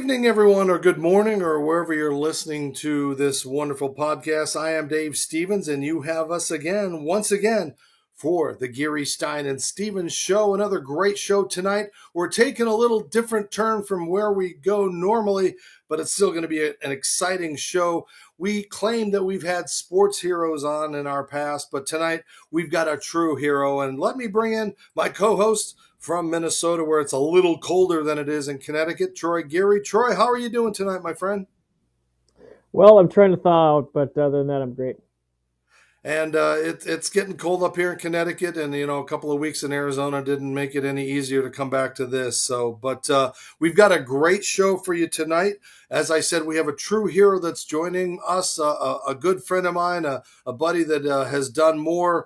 evening, everyone, or good morning, or wherever you're listening to this wonderful podcast. I am Dave Stevens, and you have us again, once again, for the Gary Stein and Stevens Show. Another great show tonight. We're taking a little different turn from where we go normally, but it's still going to be an exciting show. We claim that we've had sports heroes on in our past, but tonight we've got a true hero. And let me bring in my co-host from Minnesota, where it's a little colder than it is in Connecticut, Troy Geary. Troy, how are you doing tonight, my friend? Well, I'm trying to thaw out, but other than that, I'm great. And it's getting cold up here in Connecticut, and a couple of weeks in Arizona didn't make it any easier to come back to this. But we've got a great show for you tonight. As I said, we have a true hero that's joining us, a good friend of mine, a buddy that has done more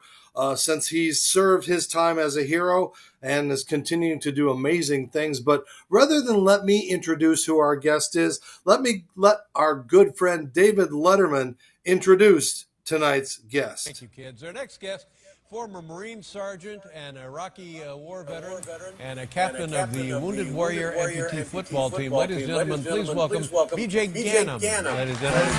since he's served his time as a hero and is continuing to do amazing things. But rather than let me introduce who our guest is, let our good friend David Letterman introduce tonight's guest. Thank you, kids. Our next guest, former Marine Sergeant and Iraqi war veteran and a captain of the Wounded Warrior Amputee football team. Ladies and gentlemen, please welcome BJ GANEM. Ladies and gentlemen.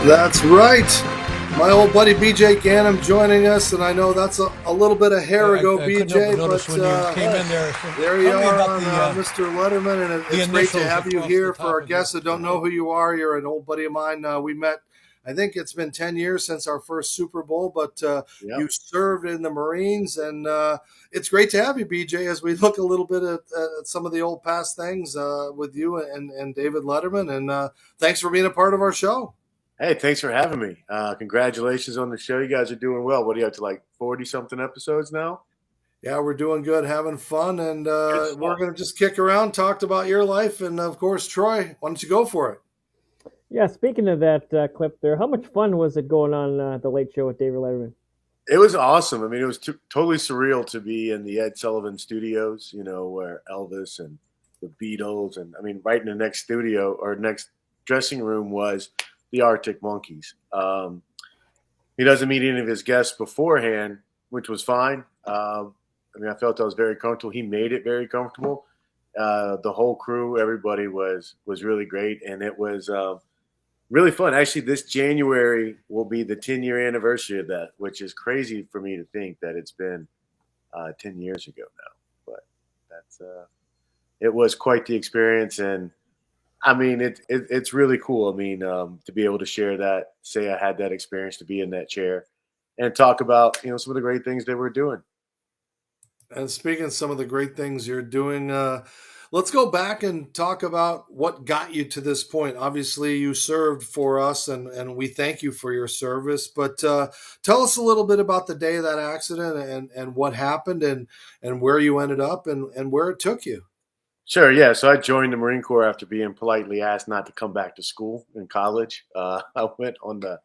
That's right. My old buddy BJ GANEM joining us, and I know that's a little bit of hair ago, BJ, but when you came in there you are on Mr. Letterman, and it's great to have you here. For our guests that don't know who you are, you're an old buddy of mine. We met, I think it's been 10 years since our first Super Bowl, but you served in the Marines, and it's great to have you, BJ, as we look a little bit at some of the old past things with you and David Letterman, and thanks for being a part of our show. Hey, thanks for having me. Congratulations on the show. You guys are doing well. What are you up to, like 40-something episodes now? Yeah, we're doing good, having fun, and we're going to just kick around, talk about your life, and of course, Troy, why don't you go for it? Yeah, speaking of that clip there, how much fun was it going on The Late Show with David Letterman? It was awesome. I mean, it was totally surreal to be in the Ed Sullivan Studios, where Elvis and the Beatles, and I mean, right in the next studio or next dressing room was the Arctic Monkeys. He doesn't meet any of his guests beforehand, which was fine. I felt I was very comfortable. He made it very comfortable. The whole crew, everybody was really great, and it was really fun. Actually, this January will be the 10-year anniversary of that, which is crazy for me to think that it's been 10 years ago now. But it was quite the experience, and I mean, it's really cool. I mean, to be able to share that, say I had that experience, to be in that chair and talk about, some of the great things they were doing. And speaking of some of the great things you're doing, let's go back and talk about what got you to this point. Obviously, you served for us, and we thank you for your service. But tell us a little bit about the day of that accident and what happened and where you ended up and where it took you. Sure, yeah. So I joined the Marine Corps after being politely asked not to come back to school in college. I went on the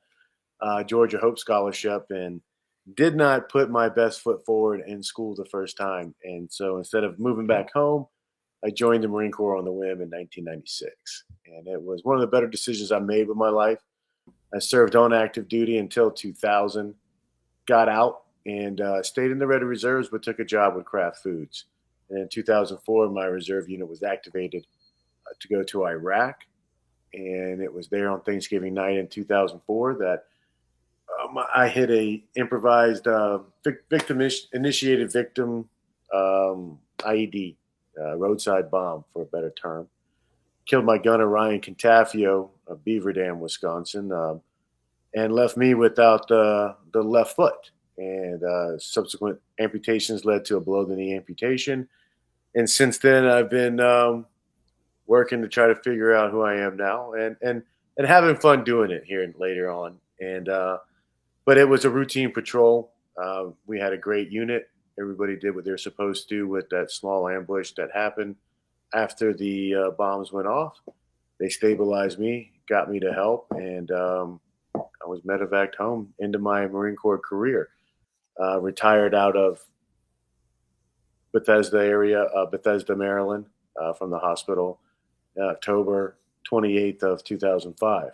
Georgia Hope Scholarship and did not put my best foot forward in school the first time. And so instead of moving back home, I joined the Marine Corps on the whim in 1996. And it was one of the better decisions I made with my life. I served on active duty until 2000, got out, and stayed in the Ready Reserves, but took a job with Kraft Foods. And in 2004, my reserve unit was activated to go to Iraq. And it was there on Thanksgiving night in 2004 that I hit a improvised initiated victim IED, roadside bomb for a better term. Killed my gunner, Ryan Contafio of Beaver Dam, Wisconsin, and left me without the left foot. And subsequent amputations led to a below-the-knee amputation. And since then, I've been working to try to figure out who I am now and having fun doing it here later on. But it was a routine patrol. We had a great unit. Everybody did what they're supposed to with that small ambush that happened after the bombs went off. They stabilized me, got me to help, and I was medevaced home into my Marine Corps career. Retired out of Bethesda area, Bethesda, Maryland, from the hospital, October 28th of 2005.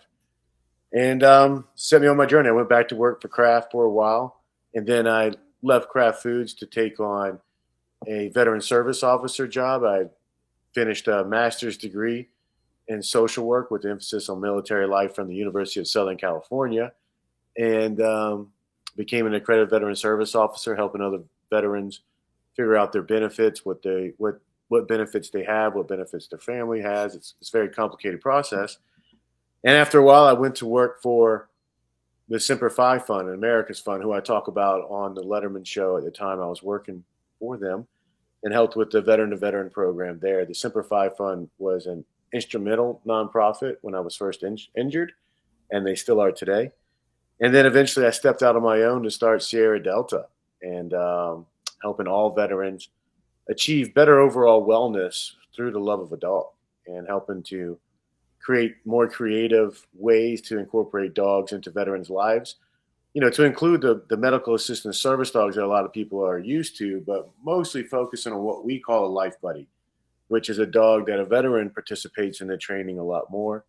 And set me on my journey. I went back to work for Kraft for a while And then I left Kraft Foods to take on a veteran service officer job. I finished a master's degree in social work with emphasis on military life from the University of Southern California, and became an accredited veteran service officer, helping other veterans figure out their benefits, what benefits they have, what benefits their family has. It's a very complicated process. And after a while, I went to work for the Semper Fi Fund, America's Fund, who I talk about on the Letterman show at the time I was working for them, and helped with the veteran-to-veteran program there. The Semper Fi Fund was an instrumental nonprofit when I was first injured, and they still are today. And then eventually I stepped out on my own to start Sierra Delta, and helping all veterans achieve better overall wellness through the love of a dog, and helping to create more creative ways to incorporate dogs into veterans' lives, to include the medical assistance service dogs that a lot of people are used to, but mostly focusing on what we call a life buddy, which is a dog that a veteran participates in the training a lot more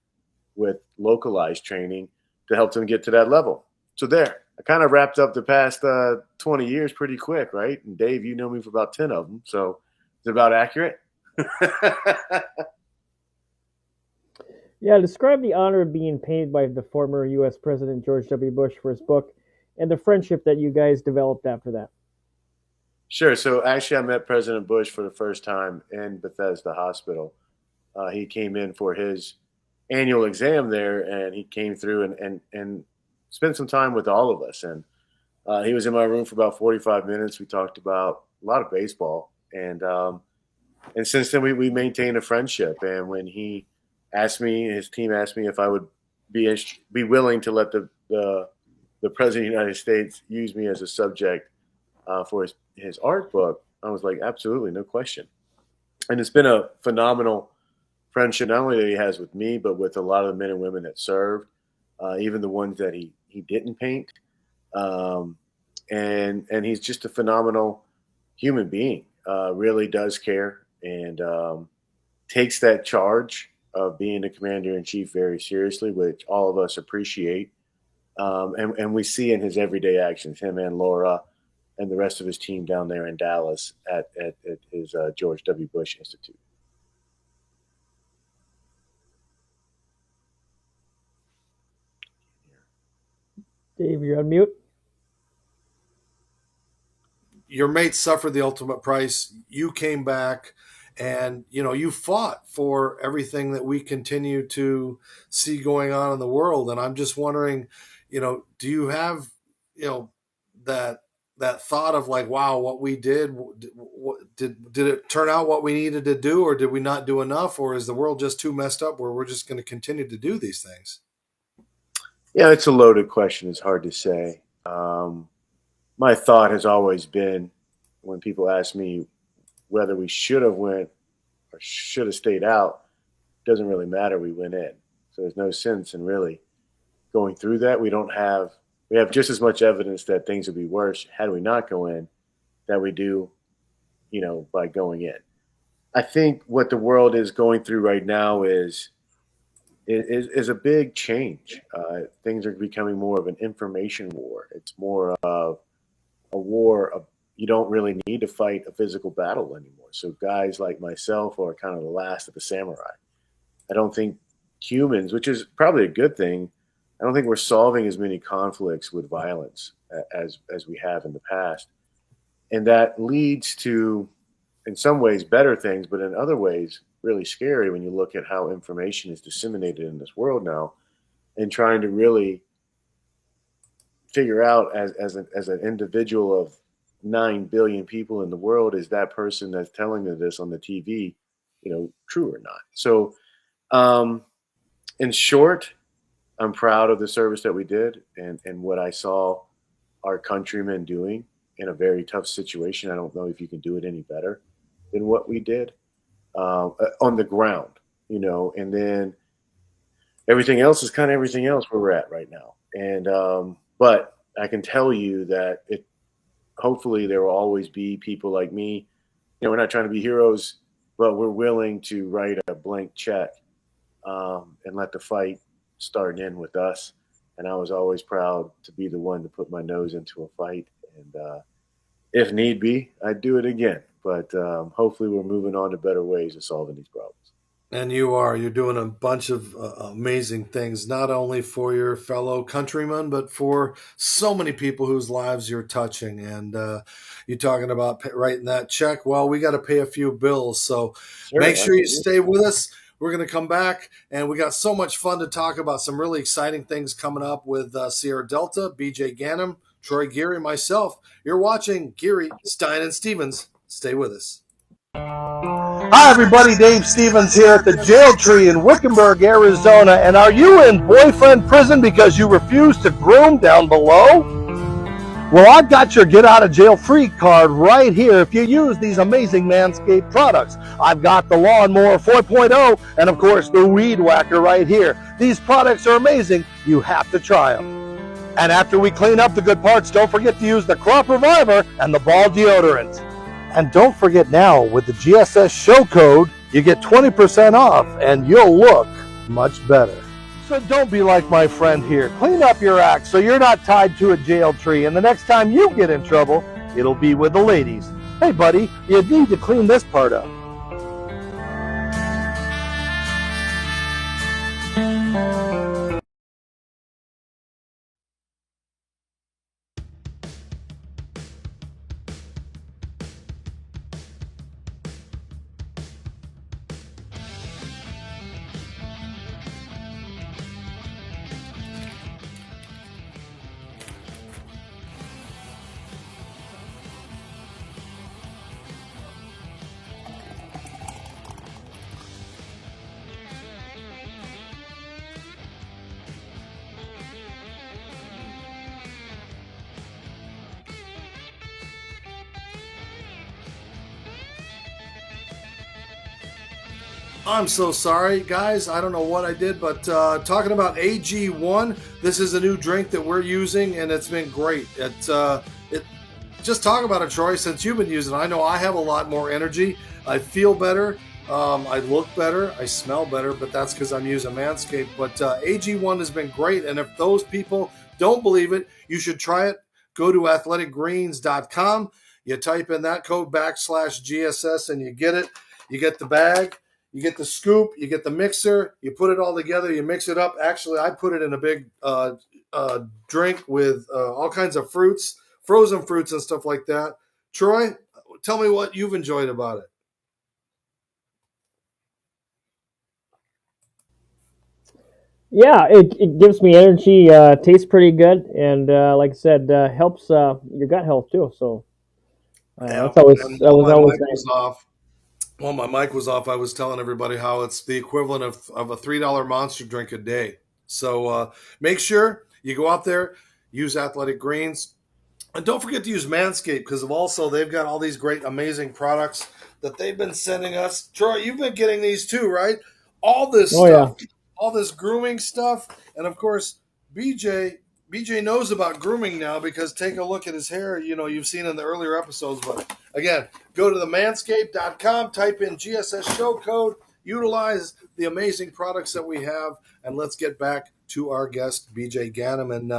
with localized training to help them get to that level. So there, I kind of wrapped up the past 20 years pretty quick, right? And Dave, you know me for about 10 of them. So is it about accurate? Yeah, describe the honor of being paid by the former U.S. President George W. Bush for his book and the friendship that you guys developed after that. Sure. So actually, I met President Bush for the first time in Bethesda Hospital. He came in for his annual exam there, and he came through and spent some time with all of us. And he was in my room for about 45 minutes. We talked about a lot of baseball, and since then we maintained a friendship. And when he asked me, his team asked me if I would be willing to let the President of the United States use me as a subject for his art book, I was like, absolutely, no question. And it's been a phenomenal friendship, not only that he has with me, but with a lot of the men and women that served, even the ones that he didn't paint. And he's just a phenomenal human being, really does care, and takes that charge of being the commander-in-chief very seriously, which all of us appreciate. And we see in his everyday actions, him and Laura and the rest of his team down there in Dallas at his George W. Bush Institute. Dave, you're on mute. Your mate suffered the ultimate price. You came back, and you fought for everything that we continue to see going on in the world. And I'm just wondering, do you have that thought of like, wow, what we did, did it turn out what we needed to do, or did we not do enough, or is the world just too messed up where we're just going to continue to do these things? Yeah, it's a loaded question. It's hard to say. My thought has always been, when people ask me whether we should have went or should have stayed out, it doesn't really matter. We went in. So there's no sense in really going through that. We have just as much evidence that things would be worse had we not go in that we do, by going in. I think what the world is going through right now is a big change. Things are becoming more of an information war. It's more of a war. You don't really need to fight a physical battle anymore. So guys like myself are kind of the last of the samurai. I don't think humans, which is probably a good thing, I don't think we're solving as many conflicts with violence as we have in the past. And that leads to, in some ways, better things, but in other ways, really scary when you look at how information is disseminated in this world now, and trying to really figure out as an individual of 9 billion people in the world, is that person that's telling you this on the TV, true or not? So, in short, I'm proud of the service that we did and what I saw our countrymen doing in a very tough situation. I don't know if you can do it any better than what we did on the ground, and then everything else is kind of everything else where we're at right now. And but I can tell you that hopefully there will always be people like me. We're not trying to be heroes, but we're willing to write a blank check and let the fight start in with us. And I was always proud to be the one to put my nose into a fight And if need be, I'd do it again. But hopefully we're moving on to better ways of solving these problems. And you're doing a bunch of amazing things, not only for your fellow countrymen, but for so many people whose lives you're touching. And you're talking about writing that check. Well, we got to pay a few bills. So make sure you stay with us. We're going to come back, and we got so much fun to talk about some really exciting things coming up with Sierra Delta, BJ GANEM, Troy Geary, myself. You're watching Geary, Stein, and Stevens. Stay with us. Hi, everybody. Dave Stevens here at the Jail Tree in Wickenburg, Arizona. And are you in boyfriend prison because you refuse to groom down below? Well, I've got your get out of jail free card right here if you use these amazing Manscaped products. I've got the Lawnmower 4.0 and, of course, the Weed Whacker right here. These products are amazing. You have to try them. And after we clean up the good parts, don't forget to use the Crop Reviver and the Ball Deodorant. And don't forget now, with the GSS show code, you get 20% off and you'll look much better. So don't be like my friend here. Clean up your act so you're not tied to a jail tree. And the next time you get in trouble, it'll be with the ladies. Hey, buddy, you need to clean this part up. I'm so sorry, guys. I don't know what I did, but talking about AG1, this is a new drink that we're using, and it's been great. Just talk about it, Troy, since you've been using it. I know I have a lot more energy. I feel better. I look better. I smell better, but that's because I'm using Manscaped. But AG1 has been great, and if those people don't believe it, you should try it. Go to athleticgreens.com. You type in that code /GSS, and you get it. You get the bag. You get the scoop, you get the mixer, you put it all together, you mix it up. Actually, I put it in a big drink with all kinds of fruits, frozen fruits and stuff like that. Troy, tell me what you've enjoyed about it. Yeah, it gives me energy, tastes pretty good, and like I said, helps your gut health too. So that's always nice. While my mic was off, I was telling everybody how it's the equivalent of a $3 Monster drink a day. So make sure you go out there, use Athletic Greens, and don't forget to use Manscaped because they've got all these great, amazing products that they've been sending us. Troy, you've been getting these too, right? All this stuff, all this grooming stuff, and of course, BJ knows about grooming now because take a look at his hair. You know, you've seen in the earlier episodes. But again, go to the manscaped.com, type in GSS show code, utilize the amazing products that we have, and let's get back to our guest, BJ GANEM. And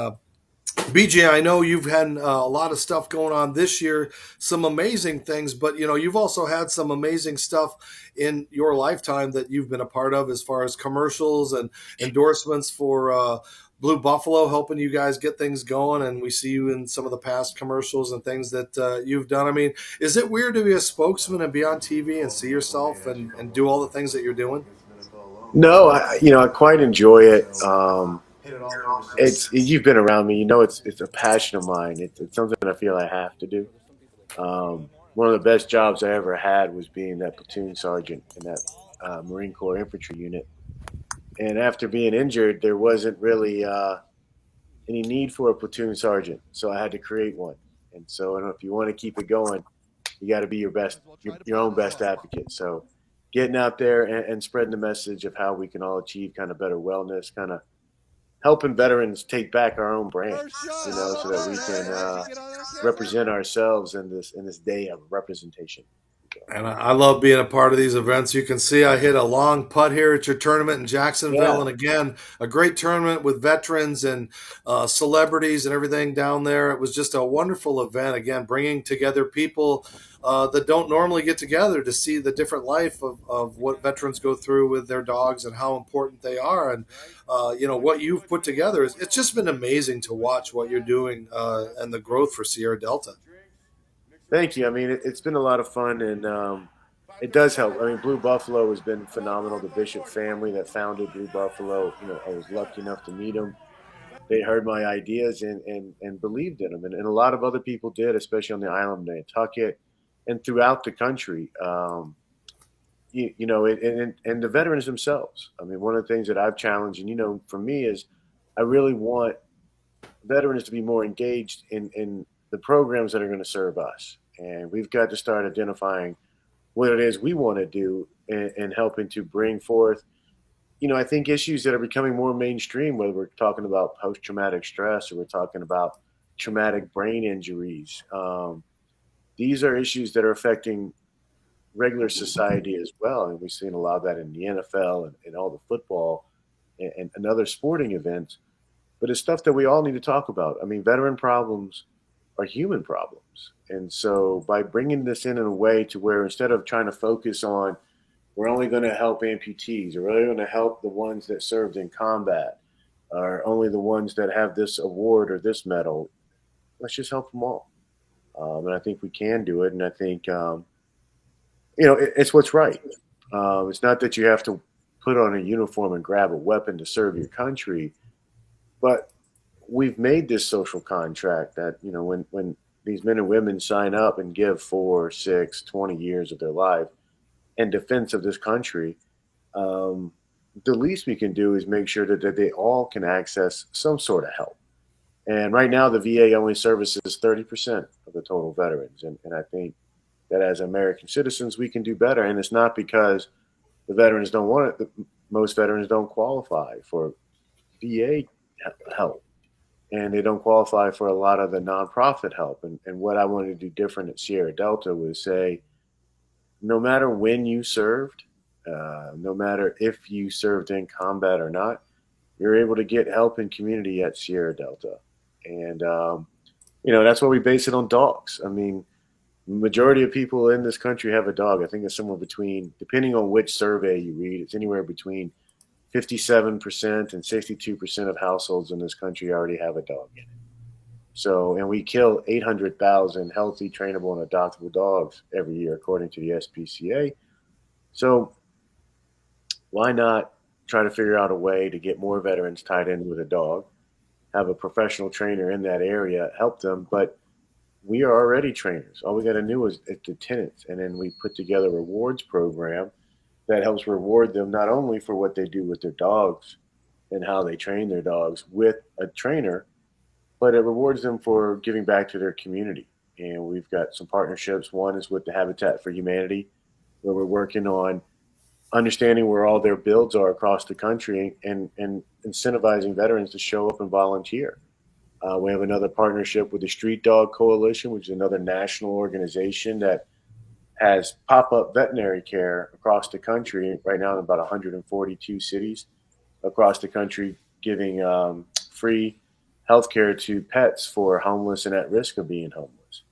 BJ, I know you've had a lot of stuff going on this year, some amazing things, but you've also had some amazing stuff in your lifetime that you've been a part of as far as commercials and endorsements for Blue Buffalo, helping you guys get things going, and we see you in some of the past commercials and things that you've done. I mean, is it weird to be a spokesman and be on TV and see yourself and do all the things that you're doing? No, I quite enjoy it. You've been around me, it's a passion of mine. It's something I feel I have to do. One of the best jobs I ever had was being that platoon sergeant in that Marine Corps infantry unit. And after being injured, there wasn't really any need for a platoon sergeant, so I had to create one. And so, if you want to keep it going, you got to be your own best advocate. So, getting out there and spreading the message of how we can all achieve kind of better wellness, kind of helping veterans take back our own brand, so that we can represent ourselves in this day of representation. And I love being a part of these events. You can see I hit a long putt here at your tournament in Jacksonville. Yeah. And again, a great tournament with veterans and celebrities and everything down there. It was just a wonderful event. Again, bringing together people that don't normally get together to see the different life of what veterans go through with their dogs and how important they are. And, what you've put together it's just been amazing to watch what you're doing and the growth for Sierra Delta. Thank you. I mean, it's been a lot of fun, and it does help. I mean, Blue Buffalo has been phenomenal. The Bishop family that founded Blue Buffalo, I was lucky enough to meet them. They heard my ideas and believed in them, and a lot of other people did, especially on the island of Nantucket and throughout the country. And the veterans themselves. I mean, one of the things that I've challenged, and for me, is I really want veterans to be more engaged in the programs that are going to serve us. And we've got to start identifying what it is we want to do and helping to bring forth, I think issues that are becoming more mainstream, whether we're talking about post-traumatic stress or we're talking about traumatic brain injuries. These are issues that are affecting regular society as well. And we've seen a lot of that in the NFL and all the football and other sporting events. But it's stuff that we all need to talk about. I mean, veteran problems are human problems. And so by bringing this in a way to where instead of trying to focus on we're only going to help amputees or we're only going to help the ones that served in combat or only the ones that have this award or this medal, let's just help them all. And I think we can do it. And I think, it's what's right. It's not that you have to put on a uniform and grab a weapon to serve your country, but we've made this social contract that, when these men and women sign up and give 4, 6, 20 years of their life in defense of this country, the least we can do is make sure that they all can access some sort of help. And right now, the VA only services 30% of the total veterans. And I think that as American citizens, we can do better. And it's not because the veterans don't want it. Most veterans don't qualify for VA help. And they don't qualify for a lot of the nonprofit help. And what I wanted to do different at Sierra Delta was say, no matter when you served, no matter if you served in combat or not, you're able to get help in community at Sierra Delta. And, that's why we base it on dogs. I mean, majority of people in this country have a dog. I think it's somewhere between, depending on which survey you read, it's anywhere between 57% and 62% of households in this country already have a dog in it. So, and we kill 800,000 healthy, trainable, and adoptable dogs every year, according to the SPCA. So, why not try to figure out a way to get more veterans tied in with a dog, have a professional trainer in that area, help them, but we are already trainers. All we got to do is lieutenants, and then we put together a rewards program that helps reward them not only for what they do with their dogs and how they train their dogs with a trainer, but it rewards them for giving back to their community. And we've got some partnerships. One is with the Habitat for Humanity, where we're working on understanding where all their builds are across the country and incentivizing veterans to show up and volunteer. We have another partnership with the Street Dog Coalition, which is another national organization that has pop-up veterinary care across the country right now in about 142 cities across the country, giving free healthcare to pets for homeless and at risk of being homeless.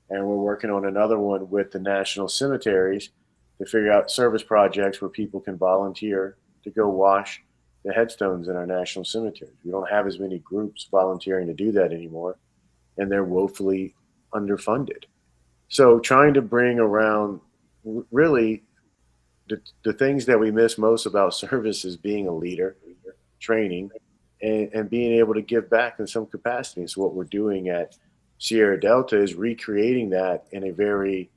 And we're working on another one with the national cemeteries to figure out service projects where people can volunteer to go wash the headstones in our national cemeteries. We don't have as many groups volunteering to do that anymore, and they're woefully underfunded. So trying to bring around really the things that we miss most about service is being a leader, training, and being able to give back in some capacity. So what we're doing at Sierra Delta is recreating that in a very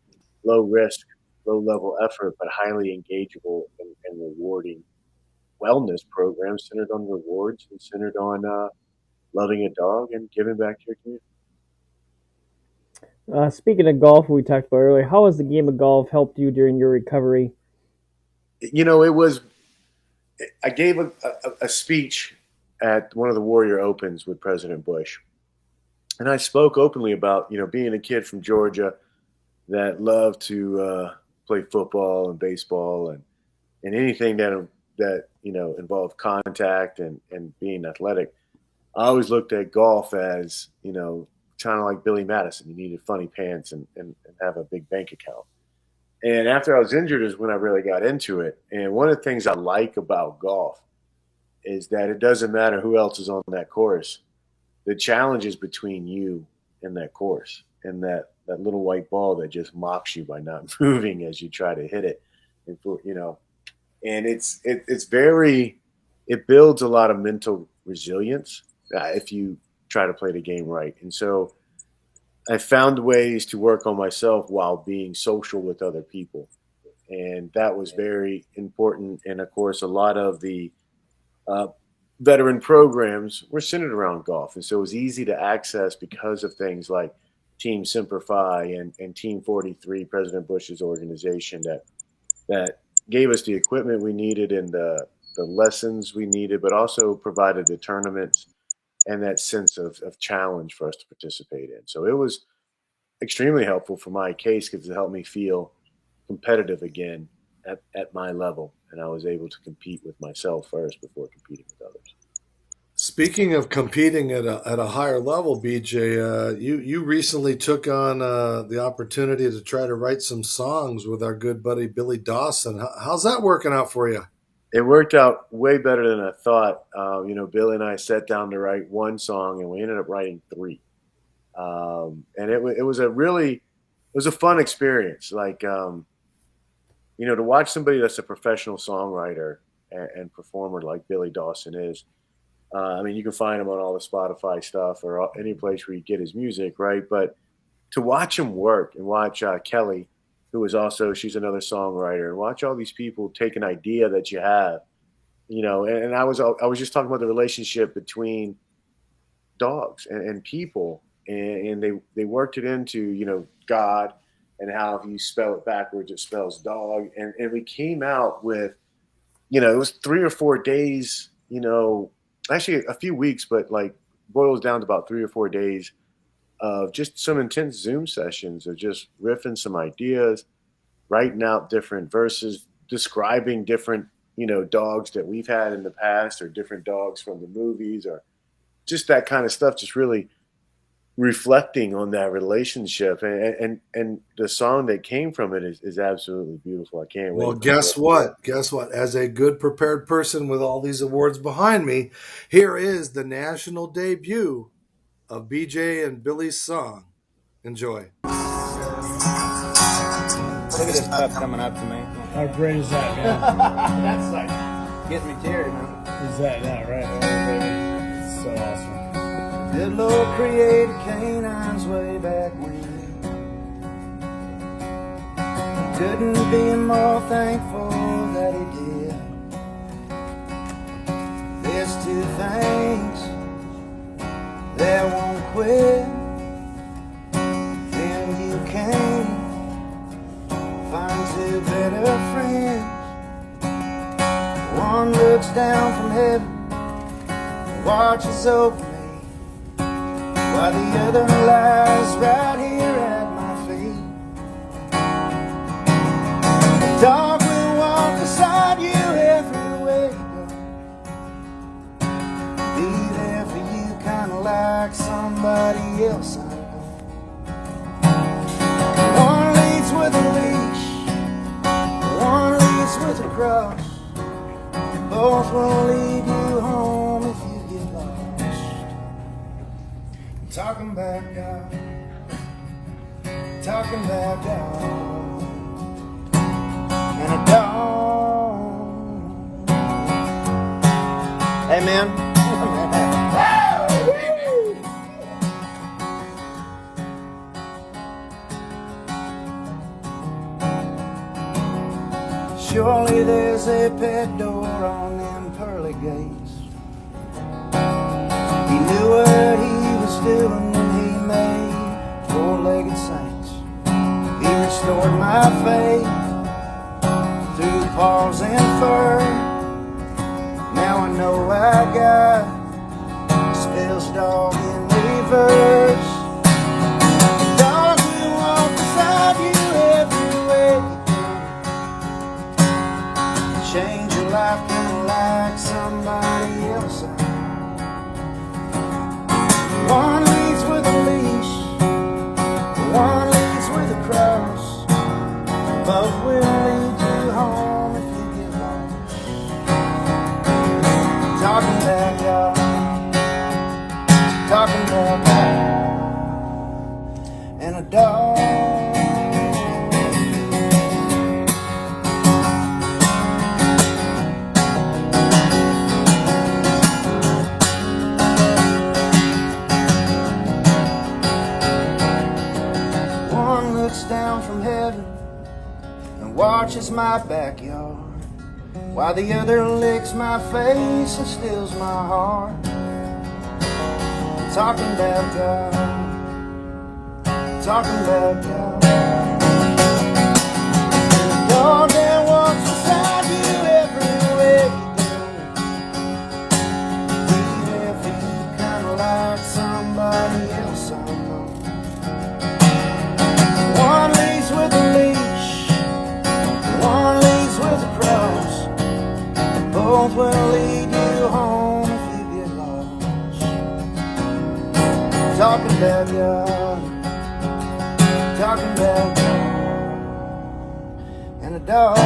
low risk, low level effort, but highly engageable and rewarding wellness program centered on rewards and centered on loving a dog and giving back to your community. Speaking of golf, we talked about earlier, how has the game of golf helped you during your recovery? I gave a speech at one of the Warrior Opens with President Bush. And I spoke openly about, being a kid from Georgia that loved to play football and baseball and anything that involved contact and being athletic. I always looked at golf as, kind of like Billy Madison. You needed funny pants and have a big bank account. And after I was injured is when I really got into it. And one of the things I like about golf is that it doesn't matter who else is on that course. The challenge is between you and that course and that little white ball that just mocks you by not moving as you try to hit it. And it builds a lot of mental resilience if you try to play the game right. And so I found ways to work on myself while being social with other people. And that was very important. And of course, a lot of the veteran programs were centered around golf. And so it was easy to access because of things like Team Simplify and Team 43, President Bush's organization that gave us the equipment we needed and the lessons we needed, but also provided the tournaments and that sense of challenge for us to participate in. So it was extremely helpful for my case because it helped me feel competitive again at my level. And I was able to compete with myself first before competing with others. Speaking of competing at a higher level, BJ, you recently took on the opportunity to try to write some songs with our good buddy Billy Dawson. How's that working out for you? It worked out way better than I thought. Billy and I sat down to write one song, and we ended up writing 3. And it was a fun experience. Like, to watch somebody that's a professional songwriter and performer like Billy Dawson is. You can find him on all the Spotify stuff or any place where you get his music, right? But to watch him work and watch Kelly, who is also, she's another songwriter, and watch all these people take an idea that you have, and I was just talking about the relationship between dogs and people, and they worked it into, God, and how if you spell it backwards, it spells dog. And we came out with, it was 3 or 4 days, actually a few weeks, but like boils down to about 3 or 4 days of just some intense Zoom sessions of just riffing some ideas, writing out different verses, describing different, dogs that we've had in the past or different dogs from the movies or just that kind of stuff, just really reflecting on that relationship. And the song that came from it is absolutely beautiful. I can't wait. Well, guess what? As a good prepared person with all these awards behind me, here is the national debut of BJ and Billy's song. Enjoy. Look at this pup coming up to me. How great is that, man? That's like getting me teary, man. Is that not right? It's so awesome. Good Lord created canines way back when. Couldn't be more thankful that he did. There's 2 things that won't quit. Then you can't find 2 better friends. One looks down from heaven, watches over me, while the other lies right here at my feet. The dog will walk beside you everywhere you go. Be there for you, kinda like somebody else I know. One leads with a leash, one leads with a cross. Both will lead you home if you get lost. I'm talking about God, talking about God, and a dog. Hey, man. Surely there's a pet door on them pearly gates. He knew what he was doing when he made 4-legged saints. He restored my faith through paws and fur. Now I know I got spells dog in reverse. Dog will walk beside you everywhere you go. from heaven and watches my backyard, while the other licks my face and steals my heart. Talking about God, talking about God. The dog that walks beside you everywhere you go, even if you kinda like somebody else I know. One leads with a leash, one leads with a cross. Both will lead you home if you get lost. Talking about God, talking about God, and a dog.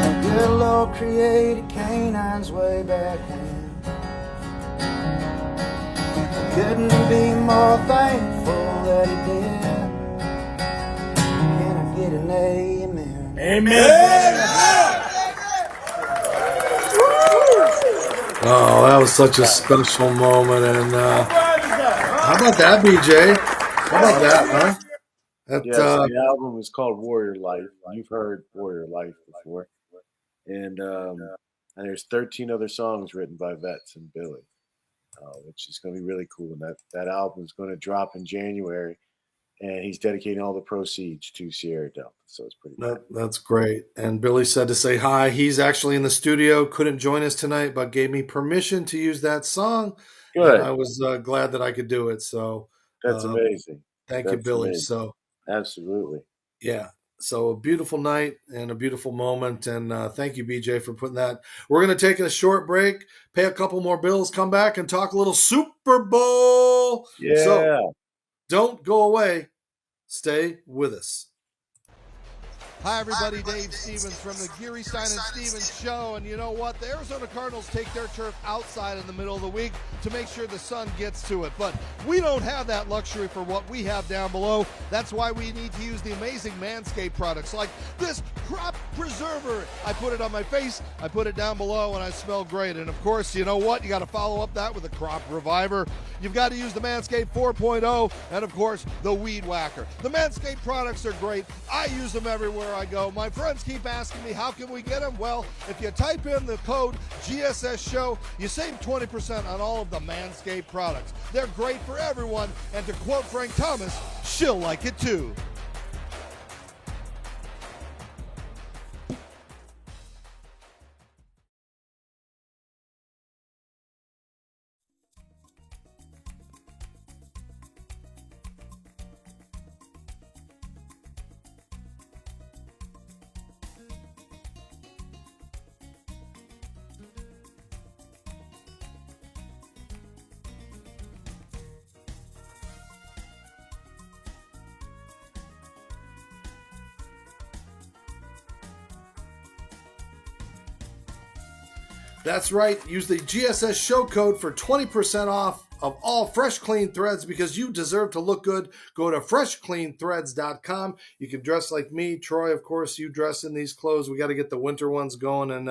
A good Lord created canines way back when. Couldn't be more thankful that he did. Can I get an amen? Amen. Oh, that was such a special moment. And how about that, BJ? How about that, huh? That, Yeah, so the album is called Warrior Life. You've heard Warrior Life before. And there's 13 other songs written by Vets and Billy, which is going to be really cool. And that album is going to drop in January. And he's dedicating all the proceeds to Sierra Delta. So it's pretty cool. That's great. And Billy said to say hi. He's actually in the studio, couldn't join us tonight, but gave me permission to use that song. Good. And I was glad that I could do it. So That's amazing. Thank you, Billy. Amazing. So absolutely. Yeah. So a beautiful night and a beautiful moment. And thank you, BJ, for putting that. We're going to take a short break, pay a couple more bills, come back and talk a little Super Bowl. Yeah. So don't go away. Stay with us. Hi, everybody. Dave Stevens from the Geary Stein and Stevens Show. And you know what? The Arizona Cardinals take their turf outside in the middle of the week to make sure the sun gets to it. But we don't have that luxury for what we have down below. That's why we need to use the amazing Manscaped products like this crop preserver. I put it on my face, I put it down below, and I smell great. And of course, you know what? You got to follow up that with a crop reviver. You've got to use the Manscaped 4.0 and, of course, the Weed Whacker. The Manscaped products are great. I use them everywhere I go. My friends keep asking me, how can we get them? Well, if you type in the code GSS Show, you save 20% on all of the Manscaped products. They're great for everyone, and to quote Frank Thomas, she'll like it too. That's right. Use the GSS show code for 20% off of all Fresh Clean Threads because you deserve to look good. Go to freshcleanthreads.com. You can dress like me. Troy, of course, you dress in these clothes. We got to get the winter ones going, and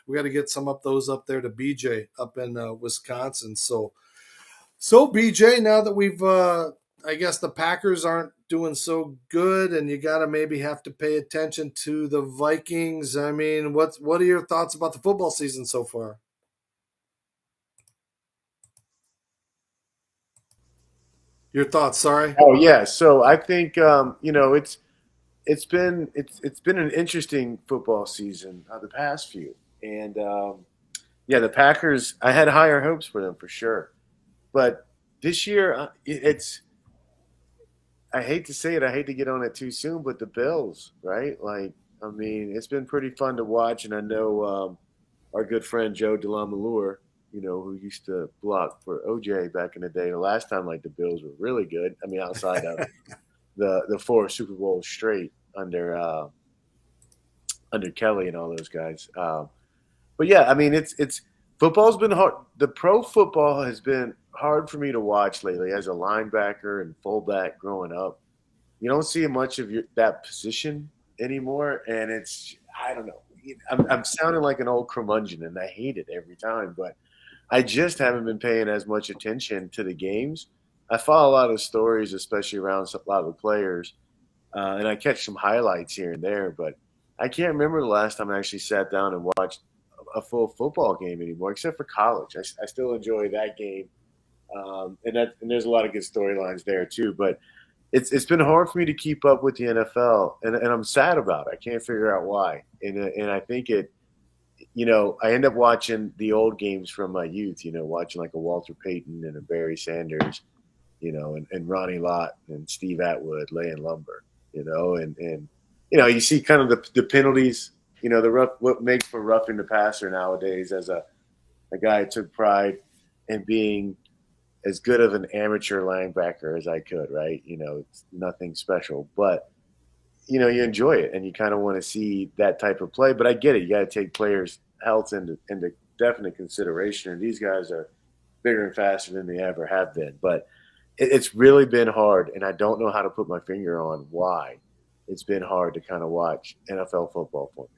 we got to get some up there to BJ up in Wisconsin. So BJ, now that we've, I guess the Packers aren't doing so good, and you got to maybe have to pay attention to the Vikings. I mean, what are your thoughts about the football season so far? Your thoughts? Sorry. Oh yeah. So I think it's been an interesting football season the past few, and the Packers. I had higher hopes for them for sure, but this year it's. I hate to say it. I hate to get on it too soon, but the Bills, right? Like, I mean, it's been pretty fun to watch, and I know our good friend Joe DeLamalure, who used to block for OJ back in the day. The last time, like, the Bills were really good. I mean, outside of the 4 Super Bowls straight under Kelly and all those guys. But yeah, I mean, it's football's been hard. The pro football has been hard for me to watch lately as a linebacker and fullback growing up. You don't see much of that position anymore, and I don't know. I'm sounding like an old curmudgeon, and I hate it every time. But I just haven't been paying as much attention to the games. I follow a lot of stories, especially around a lot of the players, and I catch some highlights here and there. But I can't remember the last time I actually sat down and watched a full football game anymore, except for college. I still enjoy that game, and there's a lot of good storylines there too. But it's been hard for me to keep up with the NFL, and I'm sad about it. I can't figure out why, and I think it. I end up watching the old games from my youth. Watching like a Walter Payton and a Barry Sanders, and Ronnie Lott and Steve Atwood laying lumber. And you see kind of the penalties. The rough what makes for roughing the passer nowadays as a guy who took pride in being as good of an amateur linebacker as I could, right? It's nothing special, but you enjoy it and you kind of want to see that type of play. But I get it. You got to take players' health into definite consideration. And these guys are bigger and faster than they ever have been. But it's really been hard, and I don't know how to put my finger on why it's been hard to kind of watch NFL football for me.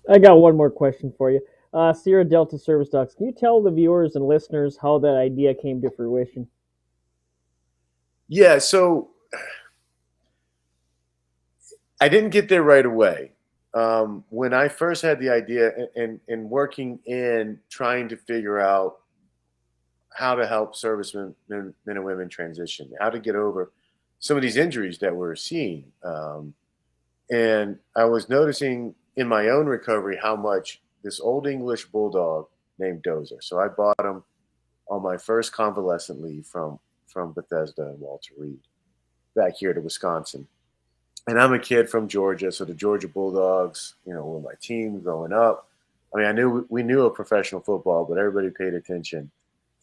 I got one more question for you. Sierra Delta Service Docs, can you tell the viewers and listeners how that idea came to fruition? Yeah, so I didn't get there right away. When I first had the idea and working in trying to figure out how to help servicemen, men and women transition, how to get over some of these injuries that we're seeing. And I was noticing in my own recovery how much this old English bulldog named Dozer. So I bought him on my first convalescent leave from Bethesda and Walter Reed back here to Wisconsin. And I'm a kid from Georgia, so the Georgia Bulldogs, were my team growing up. I mean, we knew of professional football, but everybody paid attention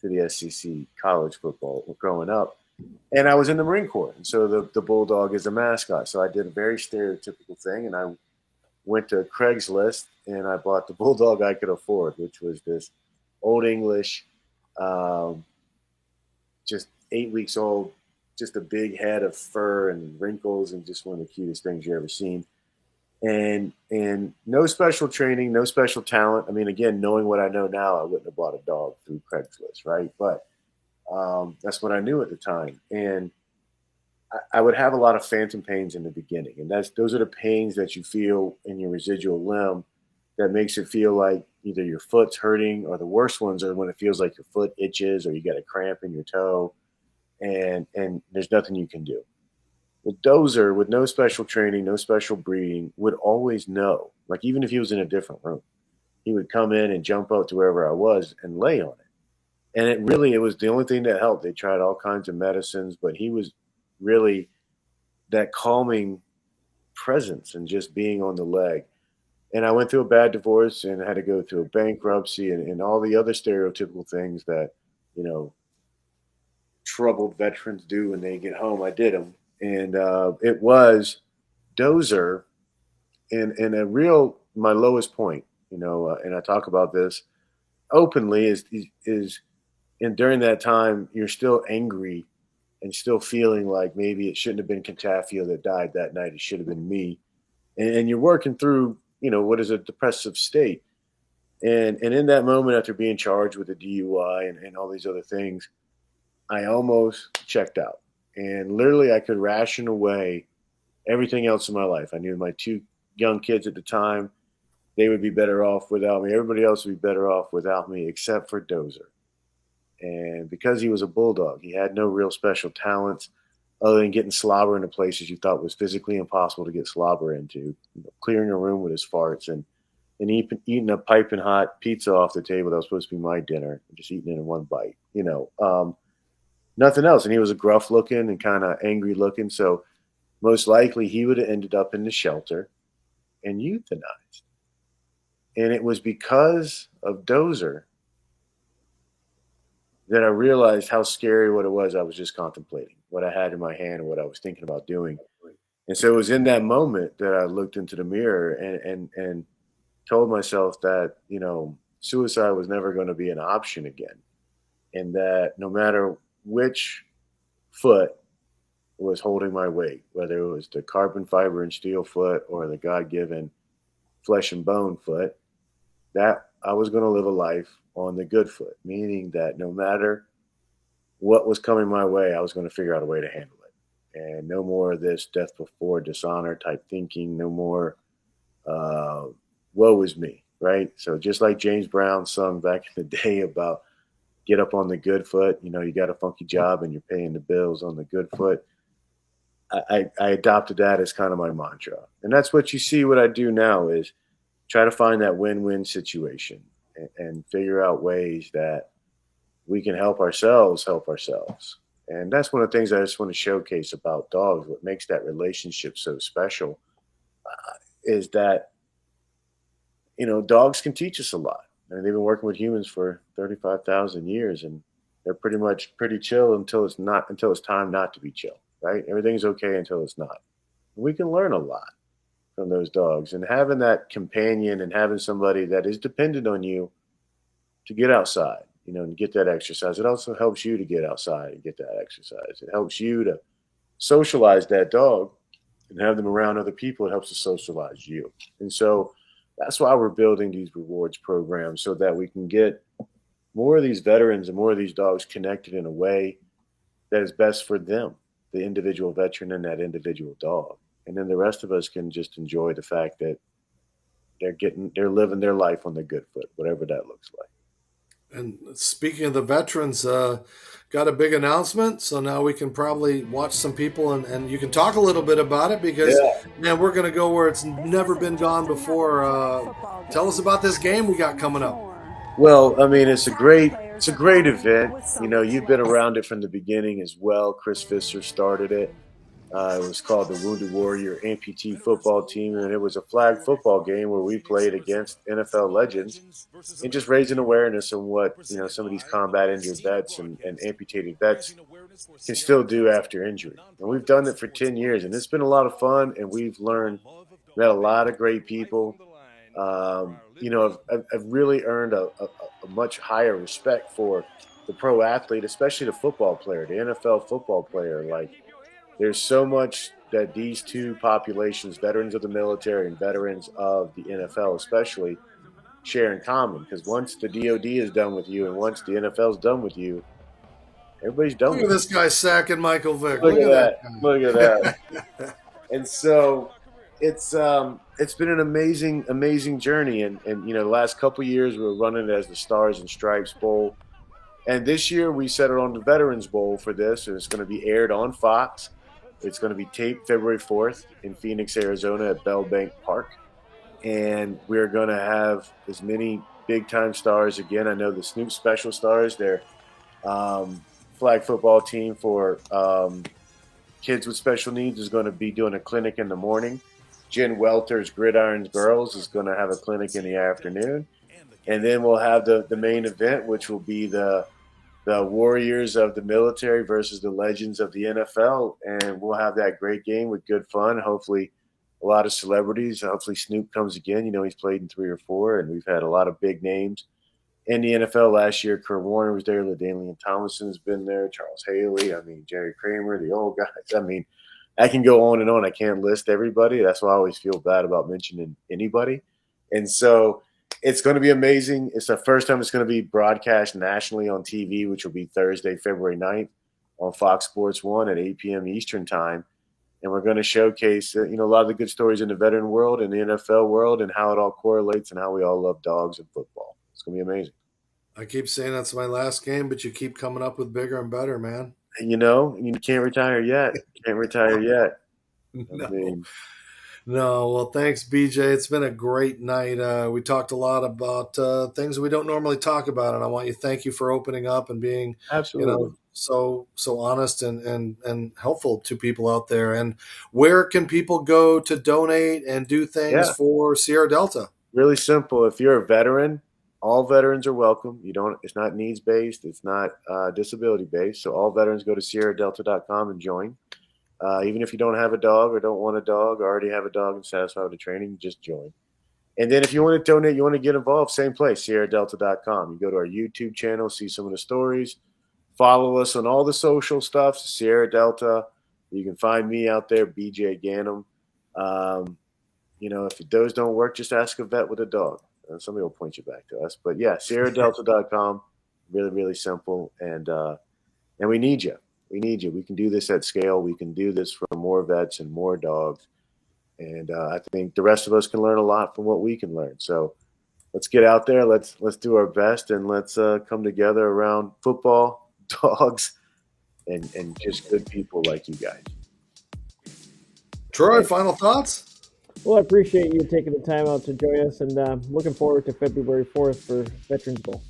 to the SEC college football growing up. And I was in the Marine Corps, and so the Bulldog is a mascot. So I did a very stereotypical thing, and I went to Craigslist, and I bought the Bulldog I could afford, which was this old English, just 8 weeks old, just a big head of fur and wrinkles and just one of the cutest things you ever seen. And no special training, no special talent. I mean, again, knowing what I know now, I wouldn't have bought a dog through Craigslist, right? But that's what I knew at the time. And I would have a lot of phantom pains in the beginning. And those are the pains that you feel in your residual limb that makes it feel like either your foot's hurting, or the worst ones are when it feels like your foot itches or you get a cramp in your toe. And there's nothing you can do. With Dozer, with no special training, no special breeding, would always know. Like even if he was in a different room, he would come in and jump up to wherever I was and lay on it. And it was the only thing that helped. They tried all kinds of medicines, but he was really that calming presence and just being on the leg. And I went through a bad divorce and had to go through a bankruptcy and all the other stereotypical things that, troubled veterans do when they get home. I did them. And it was Dozer in my lowest point, and I talk about this openly is and during that time, you're still angry and still feeling like maybe it shouldn't have been Contafio that died that night. It should have been me. And you're working through, what is a depressive state. And in that moment, after being charged with a DUI and all these other things, I almost checked out. And literally I could ration away everything else in my life. I knew my two young kids at the time, they would be better off without me. Everybody else would be better off without me except for Dozer. And because he was a bulldog, he had no real special talents other than getting slobber into places you thought was physically impossible to get slobber into, clearing a room with his farts and eating a piping hot pizza off the table that was supposed to be my dinner and just eating it in one bite, nothing else. And he was a gruff looking and kind of angry looking. So most likely he would have ended up in the shelter and euthanized. And it was because of Dozer that I realized how scary what it was I was just contemplating, what I had in my hand and what I was thinking about doing. And so it was in that moment that I looked into the mirror and told myself that, suicide was never going to be an option again. And that no matter which foot was holding my weight, whether it was the carbon fiber and steel foot or the God-given flesh and bone foot, that I was going to live a life on the good foot, meaning that no matter what was coming my way, I was going to figure out a way to handle it. And no more of this death before dishonor type thinking, no more woe is me, right? So just like James Brown sung back in the day about get up on the good foot, you got a funky job and you're paying the bills on the good foot. I adopted that as kind of my mantra. And that's what you see what I do now is try to find that win-win situation and figure out ways that we can help ourselves. And that's one of the things I just want to showcase about dogs. What makes that relationship so special is that, dogs can teach us a lot. I mean, they've been working with humans for 35,000 years, and they're pretty chill until it's time not to be chill, right? Everything's okay until it's not. We can learn a lot from those dogs, and having that companion and having somebody that is dependent on you to get outside, and get that exercise. It also helps you to get outside and get that exercise. It helps you to socialize that dog and have them around other people. It helps to socialize you. And so that's why we're building these rewards programs so that we can get more of these veterans and more of these dogs connected in a way that is best for them, the individual veteran and that individual dog. And then the rest of us can just enjoy the fact that they're living their life on the good foot, whatever that looks like. And speaking of the veterans, got a big announcement. So now we can probably watch some people and you can talk a little bit about it because, man, we're going to go where it's never been gone before. Tell us about this game we got coming up. Well, I mean, it's a great event. You've been around it from the beginning as well. Chris Fisher started it. It was called the Wounded Warrior Amputee Football Team, and it was a flag football game where we played against NFL legends and just raising awareness on what some of these combat injured vets and amputated vets can still do after injury. And we've done it for 10 years, and it's been a lot of fun, and we've met a lot of great people. I've really earned a much higher respect for the pro athlete, especially the football player, the NFL football player. Like, there's so much that these two populations, veterans of the military and veterans of the NFL especially, share in common. Because once the DOD is done with you and once the NFL is done with you, everybody's done with you. Look at this guy sacking Michael Vick. Look at that. Look at that. And so it's been an amazing journey. And the last couple of years we were running it as the Stars and Stripes Bowl. And this year we settled on the Veterans Bowl for this, and it's going to be aired on Fox. It's going to be taped February 4th in Phoenix, Arizona at Bell Bank Park. And we're going to have as many big-time stars again. I know the Snoop Special Stars, their flag football team for kids with special needs, is going to be doing a clinic in the morning. Jen Welter's Gridiron Girls is going to have a clinic in the afternoon. And then we'll have the main event, which will be the Warriors of the military versus the legends of the NFL. And we'll have that great game with good fun. Hopefully a lot of celebrities. Hopefully Snoop comes again. He's played in 3 or 4, and we've had a lot of big names in the NFL last year. Kurt Warner was there. LaDainian Tomlinson's been there. Charles Haley. Jerry Kramer, the old guys. I can go on and on. I can't list everybody. That's why I always feel bad about mentioning anybody. And so it's going to be amazing. It's the first time it's going to be broadcast nationally on TV, which will be Thursday, February 9th on Fox Sports 1 at 8 p.m. Eastern Time. And we're going to showcase, a lot of the good stories in the veteran world and the NFL world and how it all correlates and how we all love dogs and football. It's going to be amazing. I keep saying that's my last game, but you keep coming up with bigger and better, man. You can't retire yet. No, well, thanks, BJ. It's been a great night. We talked a lot about things we don't normally talk about, and I want to thank you for opening up and being, absolutely, so honest and helpful to people out there. And where can people go to donate and do things for Sierra Delta? Really simple. If you're a veteran, all veterans are welcome. It's not needs based. It's not disability based. So all veterans go to SierraDelta.com and join. Even if you don't have a dog or don't want a dog or already have a dog and satisfied with the training, just join. And then if you want to donate, you want to get involved, same place, SierraDelta.com. You go to our YouTube channel, see some of the stories. Follow us on all the social stuff, Sierra Delta. You can find me out there, BJ GANEM. If those don't work, just ask a vet with a dog. somebody will point you back to us. But yeah, SierraDelta.com, really, really simple. And we need you. We need you. We can do this at scale. We can do this for more vets and more dogs. And I think the rest of us can learn a lot from what we can learn. So let's get out there. Let's do our best, and let's come together around football, dogs, and just good people like you guys. Troy, final thoughts? Well, I appreciate you taking the time out to join us, and looking forward to February 4th for Veterans Bowl.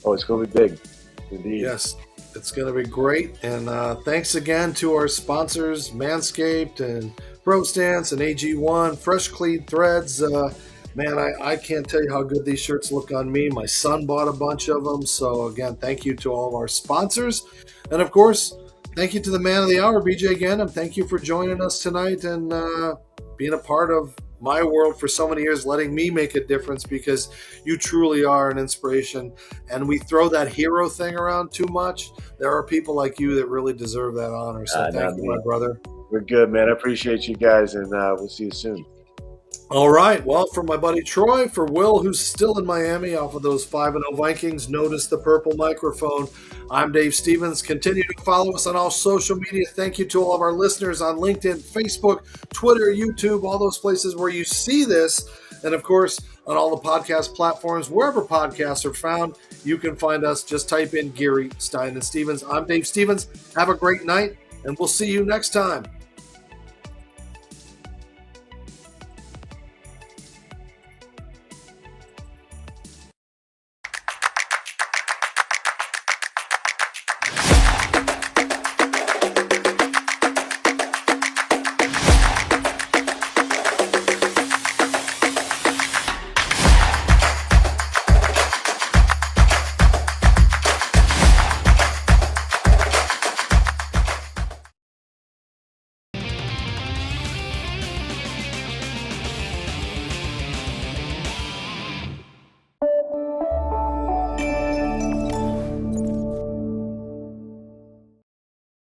Oh, it's going to be big. Indeed. Yes, it's going to be great. And thanks again to our sponsors, Manscaped and Pro Stance and AG1, Fresh Clean Threads. Man, I can't tell you how good these shirts look on me. My son bought a bunch of them. So, again, thank you to all of our sponsors. And, of course, thank you to the man of the hour, BJ GANEM. Thank you for joining us tonight and being a part of my world for so many years, letting me make a difference, because you truly are an inspiration. And we throw that hero thing around too much. There are people like you that really deserve that honor. So thank you, my brother. We're good, man. I appreciate you guys, and we'll see you soon. All right. Well, for my buddy Troy, for Will, who's still in Miami off of those 5-0 Vikings, notice the purple microphone. I'm Dave Stevens. Continue to follow us on all social media. Thank you to all of our listeners on LinkedIn, Facebook, Twitter, YouTube, all those places where you see this. And, of course, on all the podcast platforms, wherever podcasts are found, you can find us. Just type in Geary, Stein, and Stevens. I'm Dave Stevens. Have a great night, and we'll see you next time.